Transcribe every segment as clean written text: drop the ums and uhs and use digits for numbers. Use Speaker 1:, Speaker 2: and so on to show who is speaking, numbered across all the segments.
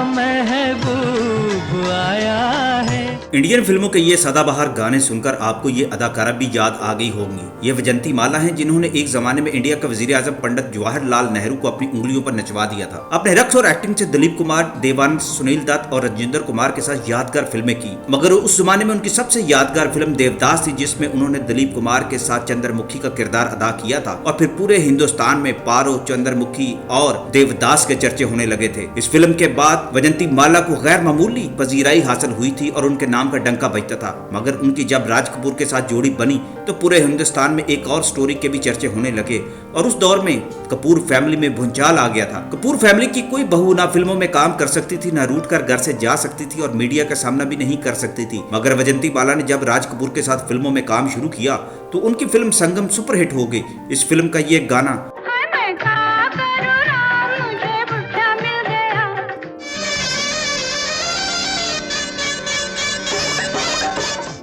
Speaker 1: महबूब आया है।
Speaker 2: इंडियन फिल्मों के ये सदाबहार गाने सुनकर आपको ये अदाकारा भी याद आ गई होंगी। ये वैजंती माला हैं, जिन्होंने एक जमाने में इंडिया का वजीर आजम पंडित जवाहरलाल नेहरू को अपनी उंगलियों पर नचवा दिया था। अपने रक्स और एक्टिंग से दिलीप कुमार, देवानंद, सुनील दत्त और राजेंद्र कुमार के साथ यादगार फिल्में की, मगर उस जमाने में उनकी सबसे यादगार फिल्म देवदास थी, जिसमें उन्होंने दिलीप कुमार के साथ चंद्रमुखी का किरदार अदा किया था। और फिर पूरे हिंदुस्तान में पारो, चंद्रमुखी और देवदास के चर्चे होने लगे थे। इस फिल्म के बाद वैजंती माला को गैर मामूली पजीराई हासिल हुई थी और उनके नाम का डंका बजता था। मगर उनकी जब राज कपूर के साथ जोड़ी बनी तो पूरे हिंदुस्तान में एक और स्टोरी के भी चर्चे होने लगे और उस दौर में कपूर फैमिली में भूचाल आ गया था। कपूर फैमिली की कोई बहू ना फिल्मों में काम कर सकती थी, ना रूट कर घर से जा सकती थी और मीडिया का सामना भी नहीं कर सकती थी। मगर वैजंती माला ने जब राज कपूर के साथ फिल्मों में काम शुरू किया तो उनकी फिल्म संगम सुपरहिट हो गई। इस फिल्म का ये गाना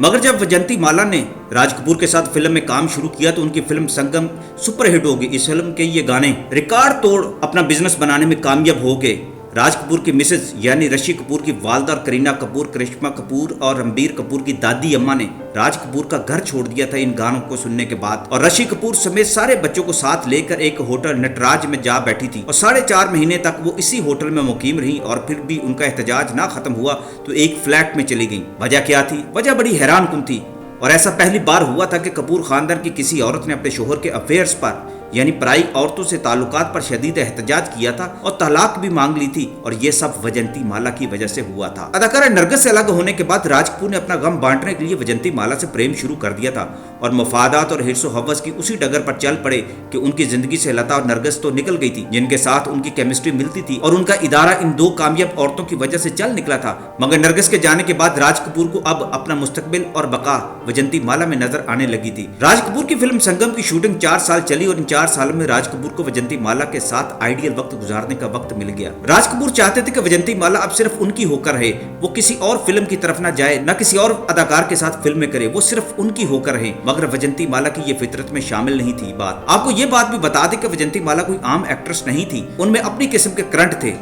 Speaker 2: मगर जब वैजंती माला ने राज कपूर के साथ फिल्म में काम शुरू किया तो उनकी फिल्म संगम सुपरहिट हो गई। इस फिल्म के ये गाने रिकॉर्ड तोड़ अपना बिजनेस बनाने में कामयाब हो गए। राज कपूर की मिसेज यानी ऋषि कपूर की वालदा और करीना कपूर, करिश्मा कपूर और रणबीर कपूर की दादी अम्मा ने राज कपूर का घर छोड़ दिया था इन गानों को सुनने के बाद। और ऋषि कपूर समेत सारे बच्चों को साथ लेकर एक होटल नटराज में जा बैठी थी और 4.5 महीने तक वो इसी होटल में मुकीम रही। और फिर भी उनका एहतजाज ना खत्म हुआ तो एक फ्लैट में चली गई। वजह क्या थी? वजह बड़ी हैरानकुन थी और ऐसा पहली बार हुआ था कि कपूर खानदान की किसी औरत ने अपने शोहर के अफेयर्स पर यानी पराई औरतों से ताल्लुकात पर शदीद एहतजाज किया था और तलाक भी मांग ली थी। और ये सब वैजंती माला की वजह से हुआ था। अदाकारा नरगिस से अलग होने के बाद राज कपूर ने अपना गम बांटने के लिए वैजंती माला से प्रेम शुरू कर दिया था और मफादात और हिर्सो हवस की उसी डगर पर चल पड़े कि उनकी जिंदगी से लता और नरगिस तो निकल गई थी, जिनके साथ उनकी केमिस्ट्री मिलती थी और उनका इदारा इन 2 कामयाब औरतों की वजह से चल निकला था। मगर नरगिस के जाने के बाद राज कपूर को अब अपना मुस्तकबिल और बका वैजंती माला में नजर आने लगी थी। राज कपूर की फिल्म संगम की शूटिंग 4 साल चली और इन 4 सालों में राज कपूर को वैजंती माला के साथ आइडियल वक्त गुजारने का वक्त मिल गया। राज कपूर चाहते थे कि वैजंती माला अब सिर्फ उनकी होकर रहे, वो किसी और फिल्म की तरफ ना जाए, ना किसी और अदाकार के साथ फिल्में करे, वो सिर्फ उनकी होकर रहे। मगर वैजंती माला की ये फितरत में शामिल नहीं थी। बात आपको ये बात भी बता दें कि वैजंती माला कोई आम एक्ट्रेस नहीं थी। उनमें अपनी किस्म के करंट थे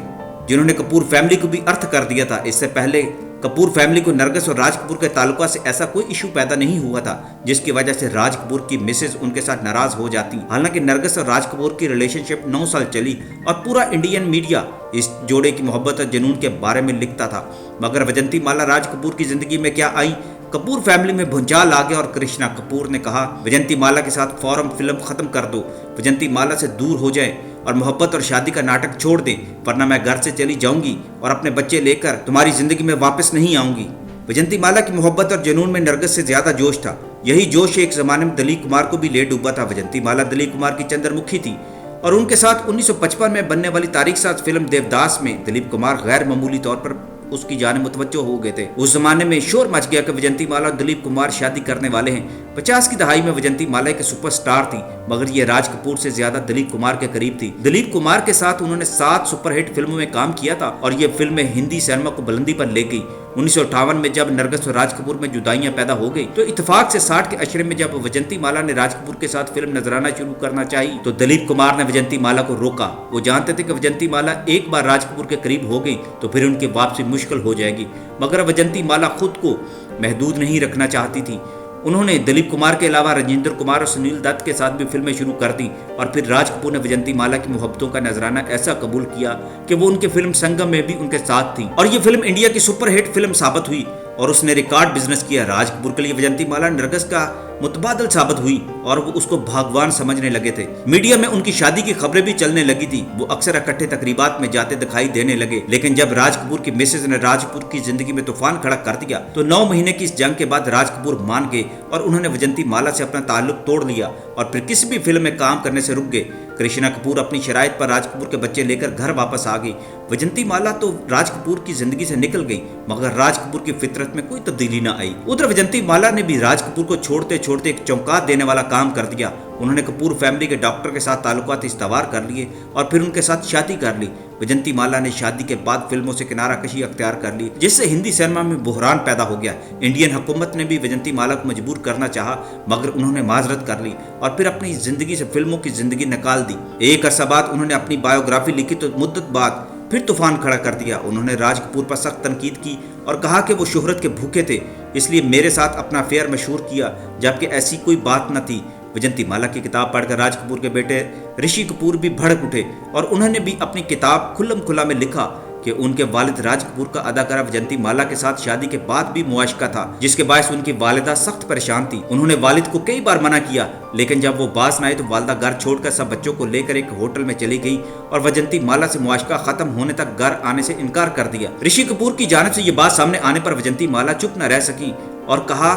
Speaker 2: जिन्होंने कपूर फैमिली को भी अर्थ कर दिया था। इससे पहले कपूर फैमिली को नरगिस और राज कपूर के ताल्लुकात से ऐसा कोई इशू पैदा नहीं हुआ था जिसकी वजह से राज कपूर की मिसेज उनके साथ नाराज हो जाती। हालांकि नरगिस और राज कपूर की रिलेशनशिप 9 साल चली और पूरा इंडियन मीडिया इस जोड़े की मोहब्बत और जुनून के बारे में लिखता था। मगर वैजंती माला राज कपूर की जिंदगी में क्या आई? कपूर फैमिली में भूचाल आ गया और करिश्मा कपूर ने कहा वैजंती माला के साथ फौरन फिल्म खत्म कर दो, वैजंती माला से दूर हो जाए और मोहब्बत और शादी का नाटक छोड़ दें, वरना मैं घर से चली जाऊंगी और अपने बच्चे लेकर तुम्हारी जिंदगी में वापस नहीं आऊंगी। वैजंती माला की मोहब्बत और जुनून में नरगिस से ज्यादा जोश था। यही जोश एक जमाने में दिलीप कुमार को भी ले डूबा था। वैजंती माला दिलीप कुमार की चंद्रमुखी थी और उनके साथ 1955 में बनने वाली तारीख साज फिल्म देवदास में दिलीप कुमार गैर मामूली तौर पर उसकी जाने मुतवज्जो हो गए थे। उस जमाने में शोर मच गया कि वैजंती माला और दिलीप कुमार शादी करने वाले हैं। 50 की दहाई में वैजंती माला एक सुपरस्टार थी, मगर ये राज कपूर से ज्यादा दिलीप कुमार के करीब थी। दिलीप कुमार के साथ उन्होंने 7 सुपरहिट फिल्मों में काम किया था और ये फिल्में हिंदी सिनेमा को बुलंदी पर ले गई। 1958 में जब नरगिस और राज कपूर में जुदाइयां पैदा हो गई तो इत्तेफाक से 60 के अशरे में जब वैजंती माला ने राज कपूर के साथ फिल्म नजराना शुरू करना चाहिए तो दिलीप कुमार ने वैजंती माला को रोका। वो जानते थे कि वैजंती माला एक बार राज कपूर के करीब हो गई तो फिर उनकी वापसी मुश्किल हो जाएगी। मगर वैजंती माला खुद को महदूद नहीं रखना चाहती थी। उन्होंने दिलीप कुमार के अलावा राजेंद्र कुमार और सुनील दत्त के साथ भी फिल्में शुरू कर दी और फिर राज कपूर ने वैजंती माला की मोहब्बतों का नजराना ऐसा कबूल किया कि वो उनके फिल्म संगम में भी उनके साथ थी और ये फिल्म इंडिया की सुपरहिट फिल्म साबित हुई और उसने रिकॉर्ड बिजनेस किया। राज कपूर के लिए वैजंती माला नरगिस का मुतबादल साबित हुई और वो उसको भगवान समझने लगे थे। मीडिया में उनकी शादी की खबरें भी चलने लगी थी। वो अक्सर इकट्ठे तकरीबात में जाते दिखाई देने लगे। लेकिन जब राज कपूर की मिसेज ने राज कपूर की जिंदगी में तूफान खड़ा कर दिया तो 9 महीने की इस जंग के बाद राज कपूर मान गए और उन्होंने वैजंती माला से अपना ताल्लुक तोड़ लिया और फिर किसी भी फिल्म में काम करने से रुक गए। करिश्मा कपूर अपनी शराइत पर राज कपूर के बच्चे लेकर घर वापस आ गई। वैजंती माला तो राज कपूर की जिंदगी से निकल गई मगर राज कपूर की फितरत में कोई तब्दीली न आई। उधर वैजंती माला ने भी राज कपूर को छोड़ते छोड़ते एक चौंका देने वाला काम कर दिया। उन्होंने कपूर फैमिली के डॉक्टर के साथ ताल्लुकात इस्तवार कर लिए और फिर उनके साथ शादी कर ली। वैजंती माला ने शादी के बाद फिल्मों से किनारा कशी अख्तियार कर ली जिससे हिंदी सिनेमा में बुहरान पैदा हो गया। इंडियन हुकूमत ने भी वैजंती माला को मजबूर करना चाहा मगर उन्होंने माजरत कर ली और फिर अपनी जिंदगी से फिल्मों की जिंदगी निकाल दी। एक अरसा बाद उन्होंने अपनी बायोग्राफी लिखी तो मुद्दत बाद फिर तूफान खड़ा कर दिया। उन्होंने राज कपूर पर सख्त तनकीद की और कहा कि वो शोहरत के भूखे थे, इसलिए मेरे साथ अपना अफेयर मशहूर किया, जबकि ऐसी कोई बात न थी। वैजंती माला की किताब पढ़कर राज कपूर के बेटे ऋषि कपूर भी भड़क उठे और उन्होंने भी अपनी किताब खुल्लम खुला में लिखा कि उनके वालिद राज कपूर का अदाकारा वैजंती माला के साथ शादी के बाद भी मुआशका था, जिसके बायस उनकी वालिदा सख्त परेशान थी। उन्होंने वालिद को कई बार मना किया, लेकिन जब वो बाज न आए तो वालिदा घर छोड़कर सब बच्चों को लेकर एक होटल में चली गई और वैजंती माला से मुआशका खत्म होने तक घर आने से इनकार कर दिया। ऋषि कपूर की जानिब से ये बात सामने आने पर वैजंती माला चुप न रह सकी और कहा,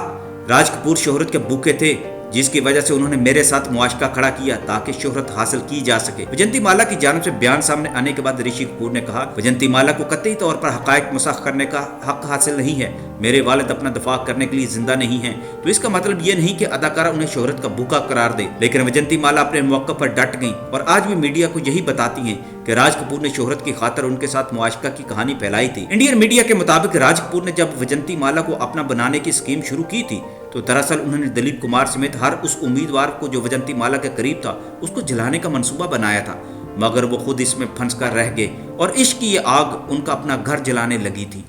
Speaker 2: राज कपूर शोहरत के भूखे थे, जिसकी वजह से उन्होंने मेरे साथ मुआशका खड़ा किया ताकि शोहरत हासिल की जा सके। वैजंती माला की जानिब से बयान सामने आने के बाद ऋषि कपूर ने कहा, वैजंती माला को कतई तौर पर हकायक मुसख करने का हक हासिल नहीं है। मेरे वालिद अपना दफा करने के लिए जिंदा नहीं हैं, तो इसका मतलब ये नहीं कि अदाकारा उन्हें शोहरत का भूखा करार दे। लेकिन वैजंती माला अपने मौके पर डट गईं और आज भी मीडिया को यही बताती हैं कि राज कपूर ने शोहरत की खातिर उनके साथ मुआशका की कहानी फैलाई थी। इंडियन मीडिया के मुताबिक राज कपूर ने जब वैजंती माला को अपना बनाने की स्कीम शुरू की थी तो दरअसल उन्होंने दिलीप कुमार समेत हर उस उम्मीदवार को जो वैजंती माला के करीब था उसको जलाने का मंसूबा बनाया था, मगर वो खुद इसमें फंस कर रह गए और इश्क की ये आग उनका अपना घर जलाने लगी थी।